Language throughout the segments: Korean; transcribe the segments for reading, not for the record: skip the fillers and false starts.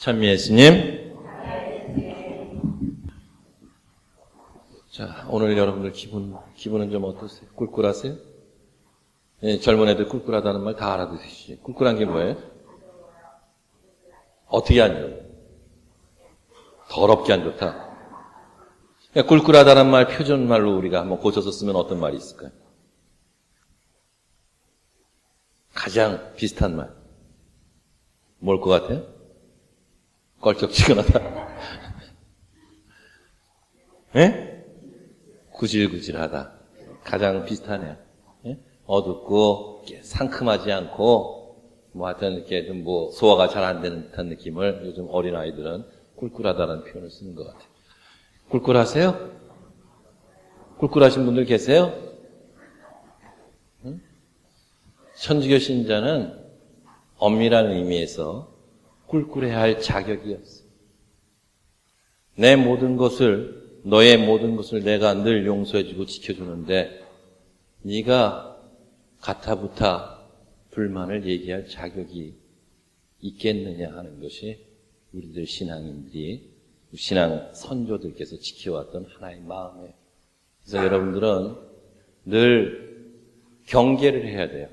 찬미 예수님. 자, 오늘 여러분들 기분은 좀 어떠세요? 꿀꿀하세요? 예, 젊은 애들 꿀꿀하다는 말 다 알아듣으시죠? 꿀꿀한 게 뭐예요? 어떻게 안 좋아요? 더럽게 안 좋다. 그러니까 꿀꿀하다는 말 표준말로 우리가 한번 고쳐서 쓰면 어떤 말이 있을까요? 가장 비슷한 말. 뭘 것 같아요? 껄쩍지근하다. 예? 구질구질하다. 가장 비슷하네요. 예? 어둡고 상큼하지 않고 하여튼 이렇게 좀 소화가 잘 안 되는 듯한 느낌을 요즘 어린아이들은 꿀꿀하다라는 표현을 쓰는 것 같아요. 꿀꿀하세요? 꿀꿀하신 분들 계세요? 응? 천주교 신자는 엄밀한 의미에서 꿀꿀해야 할 자격이 없어요. 내 모든 것을, 너의 모든 것을 내가 늘 용서해주고 지켜주는데 네가 가타부타 불만을 얘기할 자격이 있겠느냐 하는 것이 우리들 신앙인들이, 신앙 선조들께서 지켜왔던 하나의 마음이에요. 그래서 여러분들은 늘 경계를 해야 돼요.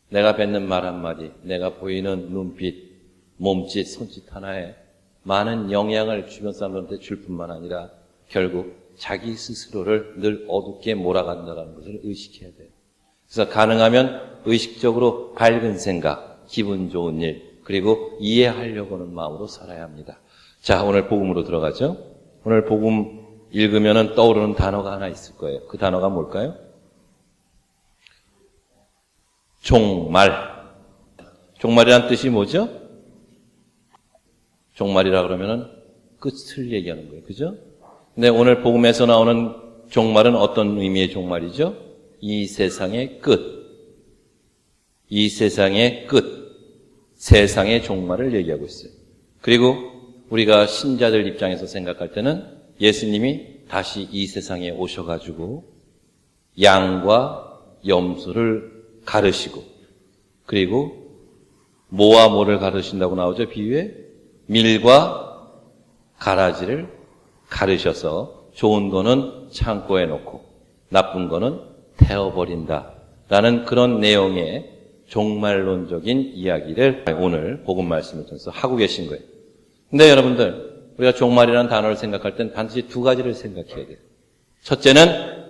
내가 뱉는 말 한마디, 내가 보이는 눈빛, 몸짓, 손짓 하나에 많은 영향을 주변 사람들한테 줄 뿐만 아니라 결국 자기 스스로를 늘 어둡게 몰아간다는 것을 의식해야 돼요. 그래서 가능하면 의식적으로 밝은 생각, 기분 좋은 일, 그리고 이해하려고 하는 마음으로 살아야 합니다. 자, 오늘 복음으로 들어가죠. 오늘 복음 읽으면 떠오르는 단어가 하나 있을 거예요. 그 단어가 뭘까요? 종말. 종말이란 뜻이 뭐죠? 종말이라 그러면은 끝을 얘기하는 거예요. 그죠? 근데 오늘 복음에서 나오는 종말은 어떤 의미의 종말이죠? 이 세상의 끝. 이 세상의 끝. 세상의 종말을 얘기하고 있어요. 그리고 우리가 신자들 입장에서 생각할 때는 예수님이 다시 이 세상에 오셔가지고 양과 염소를 가르시고, 그리고 모와 모를 가르신다고 나오죠, 비유에? 밀과 가라지를 가르셔서 좋은 거는 창고에 놓고 나쁜 거는 태워버린다 라는 그런 내용의 종말론적인 이야기를 오늘 복음 말씀을 통해서 하고 계신 거예요. 근데 여러분들, 우리가 종말이라는 단어를 생각할 땐 반드시 두 가지를 생각해야 돼요. 첫째는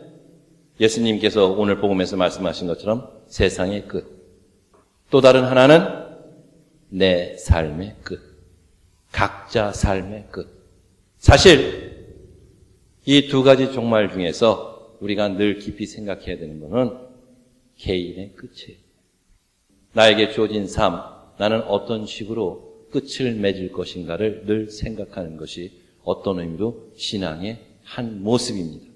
예수님께서 오늘 복음에서 말씀하신 것처럼 세상의 끝. 또 다른 하나는 내 삶의 끝. 각자 삶의 끝. 사실 이 두 가지 종말 중에서 우리가 늘 깊이 생각해야 되는 것은 개인의 끝이에요. 나에게 주어진 삶, 나는 어떤 식으로 끝을 맺을 것인가를 늘 생각하는 것이 어떤 의미로 신앙의 한 모습입니다.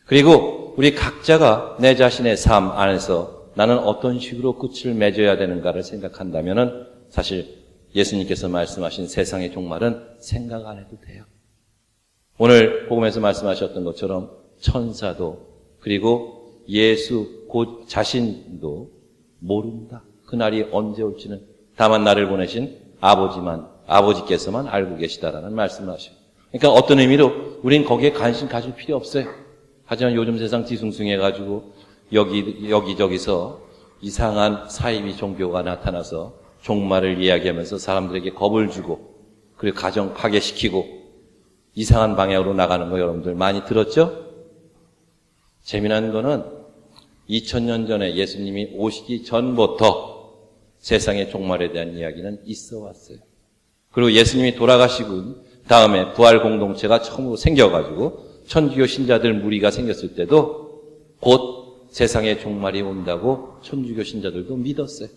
그리고 우리 각자가 내 자신의 삶 안에서 나는 어떤 식으로 끝을 맺어야 되는가를 생각한다면 사실 예수님께서 말씀하신 세상의 종말은 생각 안 해도 돼요. 오늘 복음에서 말씀하셨던 것처럼 천사도 그리고 예수 곧 자신도 모른다. 그날이 언제 올지는 다만 나를 보내신 아버지께서만 알고 계시다라는 말씀을 하셔요. 그러니까 어떤 의미로 우린 거기에 관심 가질 필요 없어요. 하지만 요즘 세상 뒤숭숭해가지고 여기저기서 이상한 사이비 종교가 나타나서 종말을 이야기하면서 사람들에게 겁을 주고 그리고 가정 파괴시키고 이상한 방향으로 나가는 거 여러분들 많이 들었죠? 재미난 거는 2000년 전에 예수님이 오시기 전부터 세상의 종말에 대한 이야기는 있어 왔어요. 그리고 예수님이 돌아가시고 다음에 부활 공동체가 처음으로 생겨가지고 천주교 신자들 무리가 생겼을 때도 곧 세상의 종말이 온다고 천주교 신자들도 믿었어요.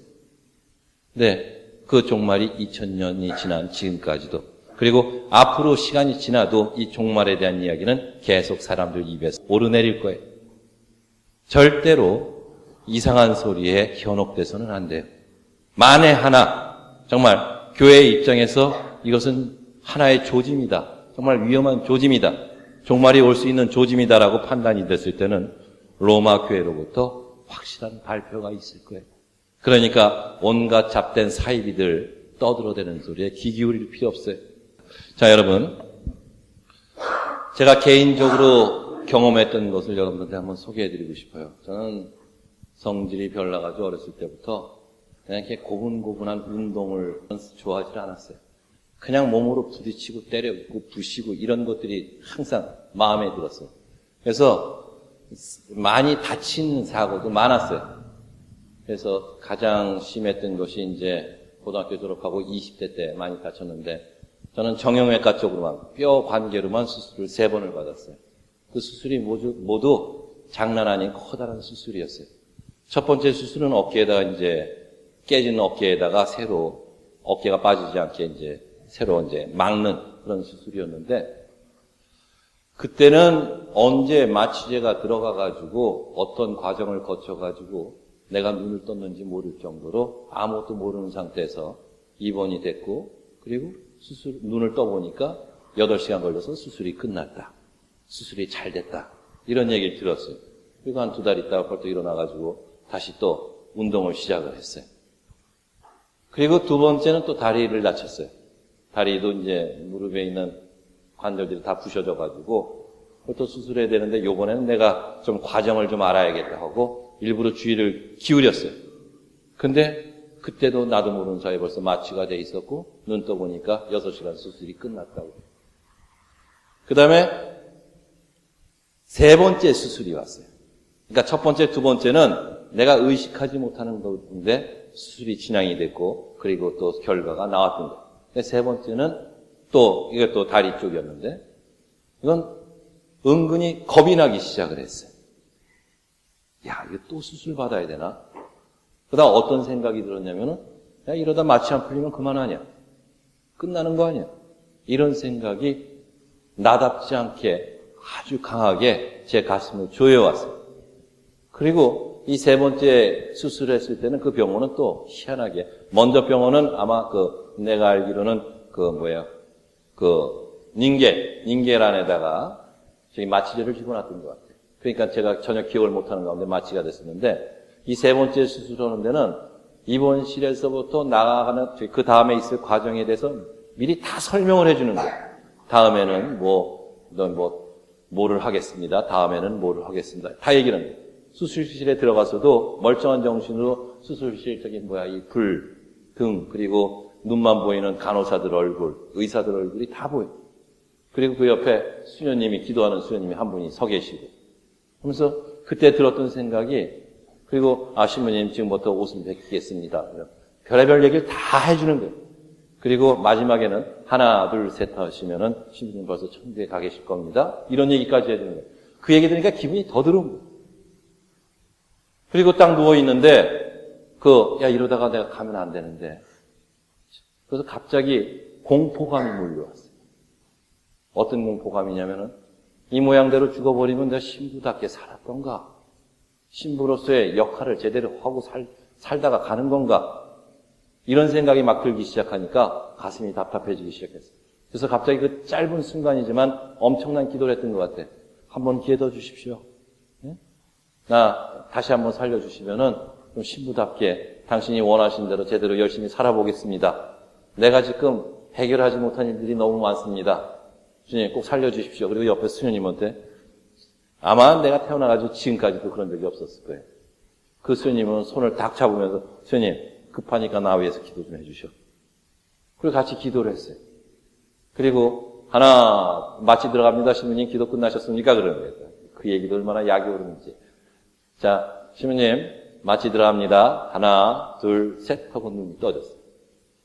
네, 그 종말이 2000년이 지난 지금까지도, 그리고 앞으로 시간이 지나도 이 종말에 대한 이야기는 계속 사람들 입에서 오르내릴 거예요. 절대로 이상한 소리에 현혹돼서는 안 돼요. 만에 하나, 정말 교회의 입장에서 이것은 하나의 조짐이다. 정말 위험한 조짐이다. 종말이 올 수 있는 조짐이다라고 판단이 됐을 때는 로마 교회로부터 확실한 발표가 있을 거예요. 그러니까 온갖 잡된 사이비들 떠들어대는 소리에 귀 기울일 필요 없어요. 자, 여러분. 제가 개인적으로 경험했던 것을 여러분들한테 한번 소개해드리고 싶어요. 저는 성질이 별나가지고 어렸을 때부터 그냥 이렇게 고분고분한 운동을 좋아하지 않았어요. 그냥 몸으로 부딪히고 때려고 부시고 이런 것들이 항상 마음에 들었어요. 그래서 많이 다치는 사고도 많았어요. 그래서 가장 심했던 것이 이제 고등학교 졸업하고 20대 때 많이 다쳤는데 저는 정형외과 쪽으로만 뼈 관계로만 수술을 3번을 받았어요. 그 수술이 모두 장난 아닌 커다란 수술이었어요. 첫 번째 수술은 어깨에다가 이제 깨진 어깨에다가 새로 어깨가 빠지지 않게 이제 새로 이제 막는 그런 수술이었는데 그때는 언제 마취제가 들어가가지고 어떤 과정을 거쳐가지고 내가 눈을 떴는지 모를 정도로 아무것도 모르는 상태에서 입원이 됐고 그리고 눈을 떠보니까 8시간 걸려서 수술이 끝났다. 수술이 잘 됐다. 이런 얘기를 들었어요. 그리고 한 2달 있다가 벌떡 일어나가지고 다시 또 운동을 시작을 했어요. 그리고 2번째는 또 다리를 다쳤어요. 다리도 이제 무릎에 있는 관절들이 다 부셔져가지고 또 수술해야 되는데 요번에는 내가 좀 과정을 좀 알아야겠다 하고 일부러 주의를 기울였어요. 근데 그때도 나도 모르는 사이에 벌써 마취가 돼 있었고 눈 떠보니까 6시간 수술이 끝났다고. 그 다음에 3번째 수술이 왔어요. 그러니까 첫 번째, 2번째는 내가 의식하지 못하는 건데 수술이 진행이 됐고 그리고 또 결과가 나왔던 거예요. 3번째는 또 이게 또 다리 쪽이었는데 이건 은근히 겁이 나기 시작을 했어요. 야, 이거 또 수술 받아야 되나? 그다음 어떤 생각이 들었냐면은 야, 이러다 마취 안 풀리면 그만 아니야. 끝나는 거 아니야. 이런 생각이 나답지 않게 아주 강하게 제 가슴을 조여왔어요. 그리고 이 3번째 수술했을 때는 그 병원은 또 희한하게 먼저 병원은 아마 내가 알기로는 닌겔란에다가 저기 마취제를 집어놨던 것 같아요. 그러니까 제가 전혀 기억을 못하는 가운데 마취가 됐었는데 이 3번째 수술하는 데는 입원실에서부터 나가는 그 다음에 있을 과정에 대해서 미리 다 설명을 해주는 거예요. 다음에는 뭐를 하겠습니다. 다음에는 뭐를 하겠습니다. 다 얘기를 해요. 수술실에 들어가서도 멀쩡한 정신으로 수술실 이 불, 등 그리고 눈만 보이는 간호사들 얼굴, 의사들 얼굴이 다 보여요. 그리고 그 옆에 수녀님이 기도하는 수녀님이 한 분이 서 계시고 그러면서 그때 들었던 생각이 그리고 신부님 지금부터 옷을 벗기겠습니다. 별의별 얘기를 다 해주는 거예요. 그리고 마지막에는 하나 둘 셋 하시면은 신부님 벌써 천국에 가 계실 겁니다. 이런 얘기까지 해주는 거예요. 그 얘기 들으니까 기분이 더 들어온 거예요. 그리고 딱 누워있는데 이러다가 내가 가면 안 되는데 그래서 갑자기 공포감이 몰려왔어요. 어떤 공포감이냐면은 이 모양대로 죽어버리면 내가 신부답게 살았던가? 신부로서의 역할을 제대로 하고 살다가 가는 건가? 이런 생각이 막 들기 시작하니까 가슴이 답답해지기 시작했어요. 그래서 갑자기 그 짧은 순간이지만 엄청난 기도를 했던 것 같아요. 한번 기회 더 주십시오. 네? 나 다시 한번 살려주시면은 좀 신부답게 당신이 원하신 대로 제대로 열심히 살아보겠습니다. 내가 지금 해결하지 못한 일들이 너무 많습니다. 주님 꼭 살려주십시오. 그리고 옆에 수녀님한테 아마 내가 태어나가지고 지금까지도 그런 적이 없었을 거예요. 그 수녀님은 손을 딱 잡으면서 수녀님 급하니까 나 위해서 기도 좀 해주셔. 그리고 같이 기도를 했어요. 그리고 하나 마취 들어갑니다. 신부님 기도 끝나셨습니까? 그러는 거예요. 그 얘기도 얼마나 약이 오르는지. 자, 신부님 마취 들어갑니다. 하나 둘 셋 하고 눈이 떠졌어요.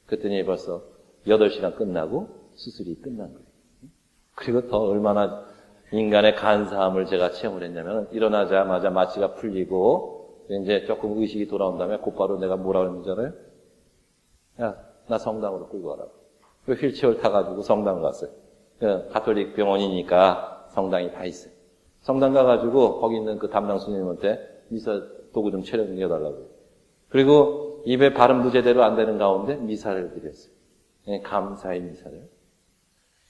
그랬더니 벌써 8시간 끝나고 수술이 끝난 거예요. 그리고 더 얼마나 인간의 간사함을 제가 체험을 했냐면 일어나자마자 마취가 풀리고 이제 조금 의식이 돌아온 다음에 곧바로 내가 뭐라 그랬는지 알아요? 야, 나 성당으로 끌고 가라고. 그 휠체어를 타가지고 성당을 갔어요. 가톨릭 병원이니까 성당이 다 있어요. 성당 가가지고 거기 있는 그 담당 스님한테 미사 도구 좀 채려내달라고. 그리고 입에 발음도 제대로 안 되는 가운데 미사를 드렸어요. 감사의 미사를.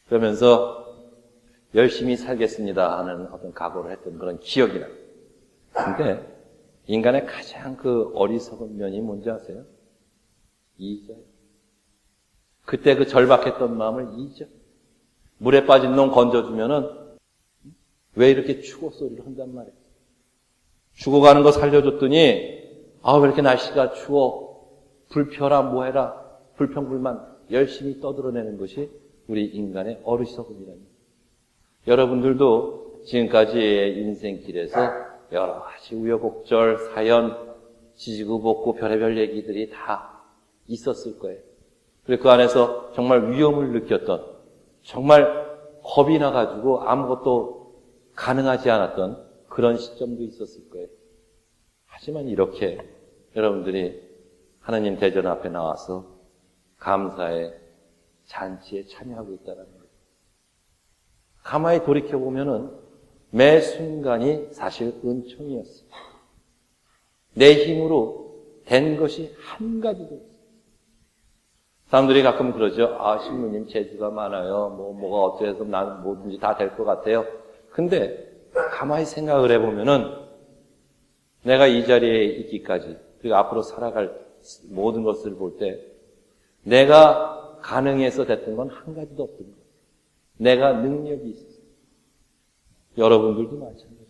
그러면서 열심히 살겠습니다 하는 어떤 각오를 했던 그런 기억이 나요. 근데 인간의 가장 그 어리석은 면이 뭔지 아세요? 이자예요. 그때 그 절박했던 마음을 잊어. 물에 빠진 놈 건져주면은 왜 이렇게 추워 소리를 한단 말이에요. 죽어가는 거 살려줬더니 왜 이렇게 날씨가 추워. 불 펴라 뭐해라. 불평불만 열심히 떠들어내는 것이 우리 인간의 어리석음이랍니다. 여러분들도 지금까지의 인생길에서 여러 가지 우여곡절, 사연, 지지고 볶고 별의별 얘기들이 다 있었을 거예요. 그리고 그 안에서 정말 위험을 느꼈던, 정말 겁이 나가지고 아무것도 가능하지 않았던 그런 시점도 있었을 거예요. 하지만 이렇게 여러분들이 하나님 대전 앞에 나와서 감사의 잔치에 참여하고 있다는 거예요. 가만히 돌이켜보면은 매 순간이 사실 은총이었어요. 내 힘으로 된 것이 한 가지도 없어요. 사람들이 가끔 그러죠. 신부님 재주가 많아요. 뭐가 어째서 나는 뭐든지 다 될 것 같아요. 근데 가만히 생각을 해보면은 내가 이 자리에 있기까지 그리고 앞으로 살아갈 모든 것을 볼 때 내가 가능해서 됐던 건 한 가지도 없던 거예요. 내가 능력이 있었어요. 여러분들도 마찬가지입니다.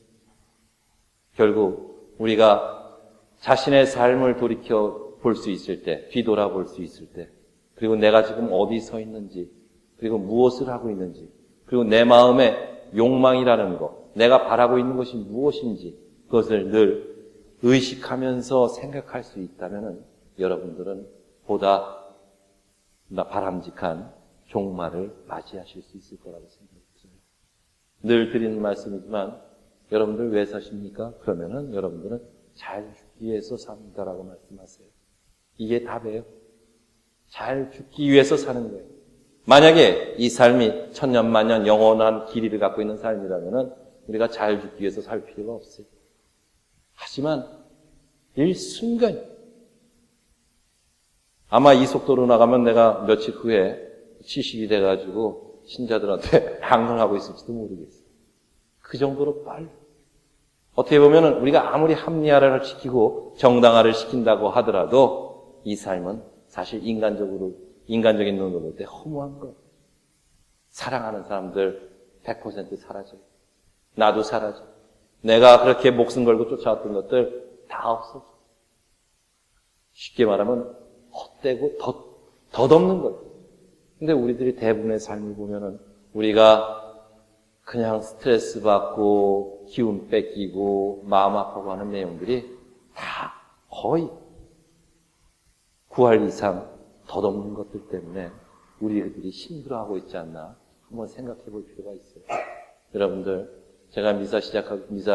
결국 우리가 자신의 삶을 돌이켜 볼 수 있을 때, 뒤돌아볼 수 있을 때, 그리고 내가 지금 어디 서 있는지, 그리고 무엇을 하고 있는지, 그리고 내 마음의 욕망이라는 것, 내가 바라고 있는 것이 무엇인지 그것을 늘 의식하면서 생각할 수 있다면 여러분들은 보다 바람직한 종말을 맞이하실 수 있을 거라고 생각해요. 늘 드리는 말씀이지만 여러분들 왜 사십니까? 그러면은 여러분들은 잘 죽기 위해서 삽니다라고 말씀하세요. 이게 답이에요. 잘 죽기 위해서 사는 거예요. 만약에 이 삶이 천년만년 영원한 길이를 갖고 있는 삶이라면은 우리가 잘 죽기 위해서 살 필요가 없어요. 하지만 일순간 아마 이 속도로 나가면 내가 며칠 후에 70이 돼가지고 신자들한테 방문하고 있을지도 모르겠어요. 그 정도로 빨리. 어떻게 보면 우리가 아무리 합리화를 시키고 정당화를 시킨다고 하더라도 이 삶은 사실 인간적인 눈으로 볼 때 허무한 거. 사랑하는 사람들 100% 사라져요. 나도 사라져. 내가 그렇게 목숨 걸고 쫓아왔던 것들 다 없어져. 쉽게 말하면 헛되고 덧없는 거예요. 근데 우리들이 대부분의 삶을 보면은 우리가 그냥 스트레스 받고 기운 뺏기고 마음 아파하고 하는 내용들이 다 거의 9할 이상 덧없는 것들 때문에 우리들이 힘들어하고 있지 않나 한번 생각해 볼 필요가 있어요. 여러분들, 제가 미사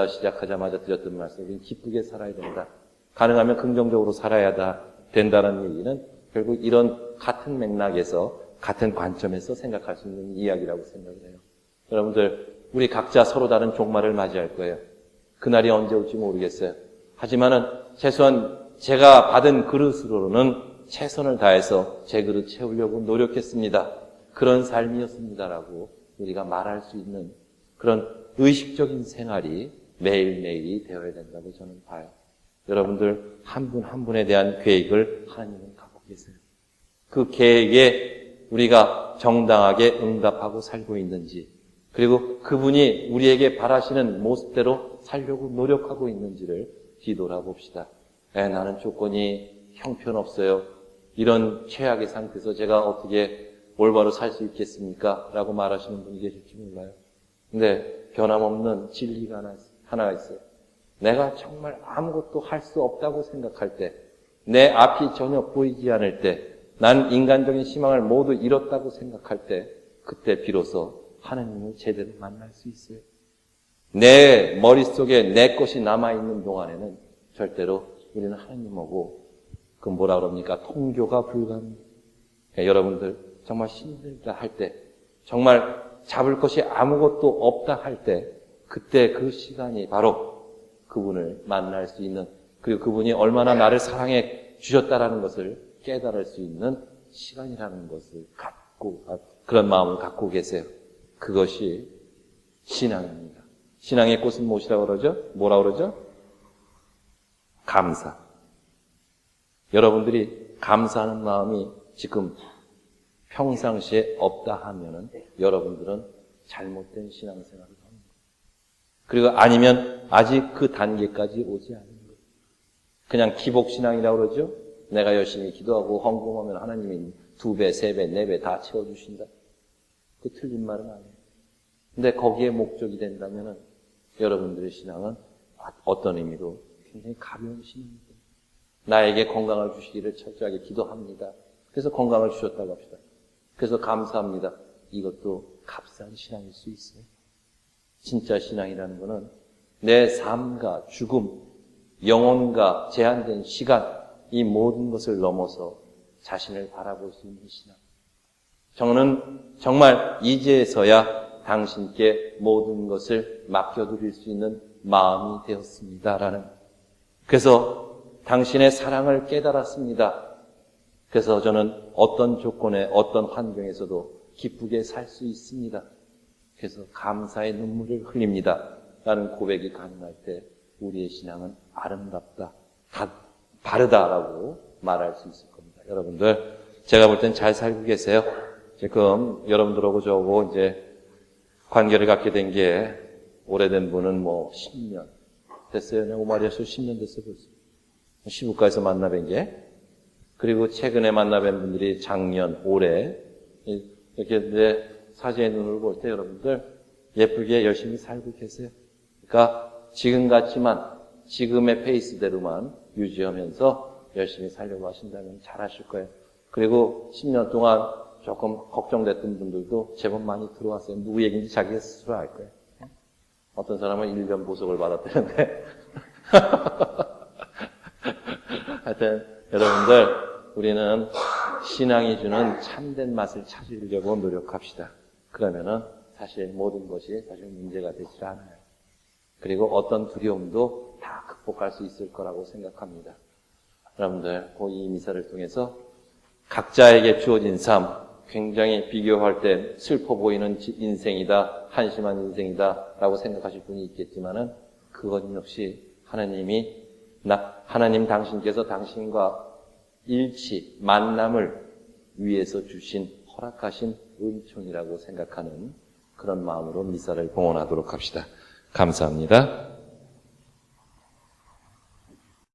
시작하자마자 드렸던 말씀, 우리는 기쁘게 살아야 된다. 가능하면 긍정적으로 살아야 된다는 얘기는 결국 이런 같은 맥락에서 같은 관점에서 생각할 수 있는 이야기라고 생각을 해요. 여러분들, 우리 각자 서로 다른 종말을 맞이할 거예요. 그날이 언제 올지 모르겠어요. 하지만은 최소한 제가 받은 그릇으로는 최선을 다해서 제 그릇 채우려고 노력했습니다. 그런 삶이었습니다라고 우리가 말할 수 있는 그런 의식적인 생활이 매일매일이 되어야 된다고 저는 봐요. 여러분들 한 분 한 분에 대한 계획을 하나님은 갖고 계세요. 그 계획에 우리가 정당하게 응답하고 살고 있는지, 그리고 그분이 우리에게 바라시는 모습대로 살려고 노력하고 있는지를 뒤돌아봅시다. 나는 조건이 형편없어요. 이런 최악의 상태에서 제가 어떻게 올바로 살 수 있겠습니까? 라고 말하시는 분이 계실지 몰라요. 근데 변함없는 진리가 하나가 있어요. 내가 정말 아무것도 할 수 없다고 생각할 때, 내 앞이 전혀 보이지 않을 때, 난 인간적인 희망을 모두 잃었다고 생각할 때, 그때 비로소 하나님을 제대로 만날 수 있어요. 내 머릿속에 내 것이 남아있는 동안에는 절대로 우리는 하나님하고 그 뭐라 그럽니까? 통교가 불가능해요. 여러분들 정말 힘들다 할 때, 정말 잡을 것이 아무것도 없다 할 때, 그때 그 시간이 바로 그분을 만날 수 있는, 그리고 그분이 얼마나 나를 사랑해 주셨다라는 것을 깨달을 수 있는 시간이라는 것을 그런 마음을 갖고 계세요. 그것이 신앙입니다. 신앙의 꽃은 무엇이라고 그러죠? 뭐라고 그러죠? 감사. 여러분들이 감사하는 마음이 지금 평상시에 없다 하면은 여러분들은 잘못된 신앙생활을 하는 거예요. 그리고 아니면 아직 그 단계까지 오지 않은 거예요. 그냥 기복신앙이라고 그러죠. 내가 열심히 기도하고 헌금하면 하나님이 2배, 3배, 4배 다 채워주신다. 그 틀린 말은 아니에요. 근데 거기에 목적이 된다면은 여러분들의 신앙은 어떤 의미로 굉장히 가벼운 신앙입니다. 나에게 건강을 주시기를 철저하게 기도합니다. 그래서 건강을 주셨다고 합시다. 그래서 감사합니다. 이것도 값싼 신앙일 수 있어요. 진짜 신앙이라는 것은 내 삶과 죽음, 영혼과 제한된 시간, 이 모든 것을 넘어서 자신을 바라볼 수 있는 신앙. 저는 정말 이제서야 당신께 모든 것을 맡겨드릴 수 있는 마음이 되었습니다라는. 그래서 당신의 사랑을 깨달았습니다. 그래서 저는 어떤 조건에 어떤 환경에서도 기쁘게 살 수 있습니다. 그래서 감사의 눈물을 흘립니다. 라는 고백이 가능할 때 우리의 신앙은 아름답다, 바르다라고 말할 수 있을 겁니다. 여러분들, 제가 볼 땐 잘 살고 계세요. 지금 여러분들하고 저하고 이제 관계를 갖게 된 게 오래된 분은 10년 됐어요. 내가 오마리아서 10년 됐어요. 벌써. 시부가에서 만나 뵌 게. 그리고 최근에 만나 뵌 분들이 작년, 올해 이렇게 내 사제의 눈으로 볼 때 여러분들 예쁘게 열심히 살고 계세요. 그러니까 지금 같지만 지금의 페이스대로만 유지하면서 열심히 살려고 하신다면 잘하실 거예요. 그리고 10년 동안 조금 걱정됐던 분들도 제법 많이 들어왔어요. 누구 얘기인지 자기가 스스로 알 거예요. 어떤 사람은 1년 보석을 받았다는데 하여튼 여러분들, 우리는 신앙이 주는 참된 맛을 찾으려고 노력합시다. 그러면은 사실 모든 것이 사실 문제가 되질 않아요. 그리고 어떤 두려움도 다 극복할 수 있을 거라고 생각합니다. 여러분들, 이 미사를 통해서 각자에게 주어진 삶, 굉장히 비교할 때 슬퍼 보이는 인생이다, 한심한 인생이다 라고 생각하실 분이 있겠지만은 그것 역시 하나님 당신께서 당신과 일치, 만남을 위해서 주신, 허락하신 은총이라고 생각하는 그런 마음으로 미사를 봉헌하도록 합시다. 감사합니다.